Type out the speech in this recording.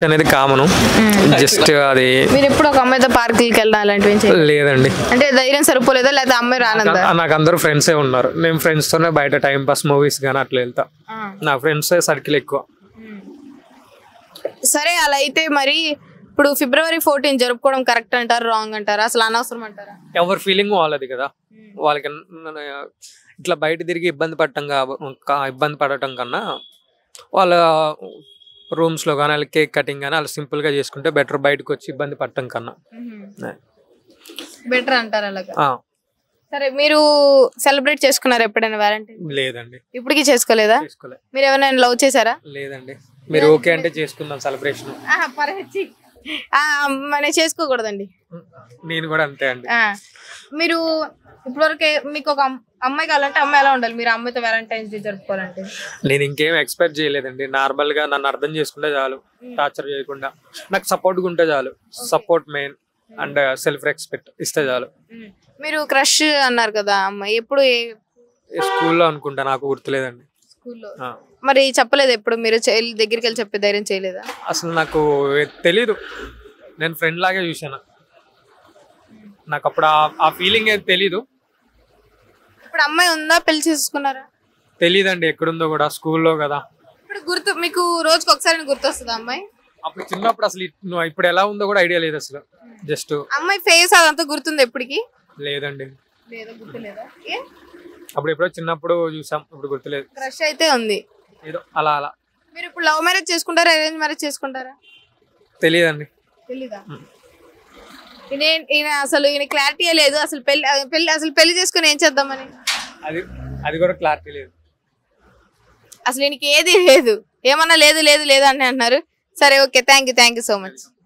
అనేది common. Just అది మీరు ఎప్పుడు ఒక అమ్మాయితో పార్కులకి వెళ్ళడం అలాంటివి లేదండి. అంటే ధైర్యం సరిపోలేదా లేదా అమ్మాయి రానందా? నాకు అందరూ ఫ్రెండ్సే ఉన్నారు. నేను ఫ్రెండ్స్ తోనే బయట టైం పాస్ మూవీస్ గానీ అట్లా వెళ్తా. నా ఫ్రెండ్స్ సర్కిల్ ఎక్కువ. సరే అలా అయితే మరి ఇప్పుడు February 14 జరుపుకోవడం కరెక్ట్ అంటారు, రాంగ్ అంటారా, అసలు అనవసరం అంటారా? ఎవరి ఫీలింగ్ వాళ్ళది కదా. వాళ్ళకి ఇట్లా బయట తిరిగి ఇబ్బంది పడటం కన్నా వాళ్ళ రూమ్స్ లో కానీ వాళ్ళ కేక్ కటింగ్ కానీ వాళ్ళు సింపుల్ గా చేసుకుంటే బెటర్, బయటకు వచ్చి ఇబ్బంది పడటం కన్నా బెటర్ అంటారు అలాగా. సరే మీరు సెలబ్రేట్ చేసుకున్నారు ఎప్పుడైనా వ్యాలంటైన్? లేదండి. ఇప్పటికీ చేసుకోలేదా? మీరు ఎవరైనా లవ్ చేశారా? లేదండి. మీరు ఓకే అంటే చేసుకుందాం సెలబ్రేషన్. మనం చేసుకోకూడదండి. నేను కూడా అంతే అండి. మీరు ఇప్పటివరకు మీకు ఒక అమ్మాయి కావాలంటే అమ్మాయి ఎలా ఉండాలి? మీరు అమ్మాయితో వ్యాలంటైన్స్ డే జరుపుకోవాలంటే నేను ఇంకేం ఎక్స్పెక్ట్ చేయలేదండి. నార్మల్ గా నన్ను అర్థం చేసుకుంటే చాలు, టార్చర్ చేయకుండా నాకు సపోర్ట్ గా ఉంటే చాలు. Support main and self respect ఇస్తే చాలు. మీరు క్రష్ అన్నారు కదా అమ్మాయి, ఎప్పుడు స్కూల్లో అనుకుంటా, నాకు గుర్తులేదండి. స్కూల్లో మరి చెప్పలేదు ఎప్పుడు? మీరు దగ్గరికి వెళ్ళి చెప్పే ధైర్యం చేయలేదా? అసలు నాకు తెలీదు, నేను ఫ్రెండ్ లాగే చూసాను. నాకు అప్పుడు ఆ ఫీలింగ్ ఏది తెలీదు. ఇప్పుడు అమ్మాయి ఉందా, పెళ్లి చేసుకున్నారా? తెలీదండి ఎక్కడుందో కూడా, స్కూల్లో కదా. ఇప్పుడు మీకు రోజుకి ఒకసారి గుర్తొస్తుందా అమ్మాయి? అప్పుడు చిన్నప్పుడు అసలు ఇప్పుడు ఎలా ఉందో కూడా ఐడియా లేదు అసలు. జస్ట్ అమ్మాయి ఫేస్ అదంతా గుర్తుంది ఎప్పటికి? లేదండి. గుర్తులేదా? అప్పుడు ఎప్పుడో చిన్నప్పుడు చూసాం, ఇప్పుడు గుర్తులేదు. క్రష్ అయితే ఉంది ఏదో అలా అలా. మీరు ఇప్పుడు లవ్ మ్యారేజ్ చేసుకుంటారా, అరేంజ్ మ్యారేజ్ చేసుకుంటారా? తెలియదండి. తెలీదా? ఈయన అసలు ఈయన క్లారిటీ లేదు. అసలు పెళ్లి చేసుకుని ఏం చేద్దామని అది కూడా క్లారిటీ లేదు. అసలు ఈయనకి ఏది లేదు, ఏమన్నా లేదు లేదు లేదు అని అంటున్నారు. సరే okay, thank you so much.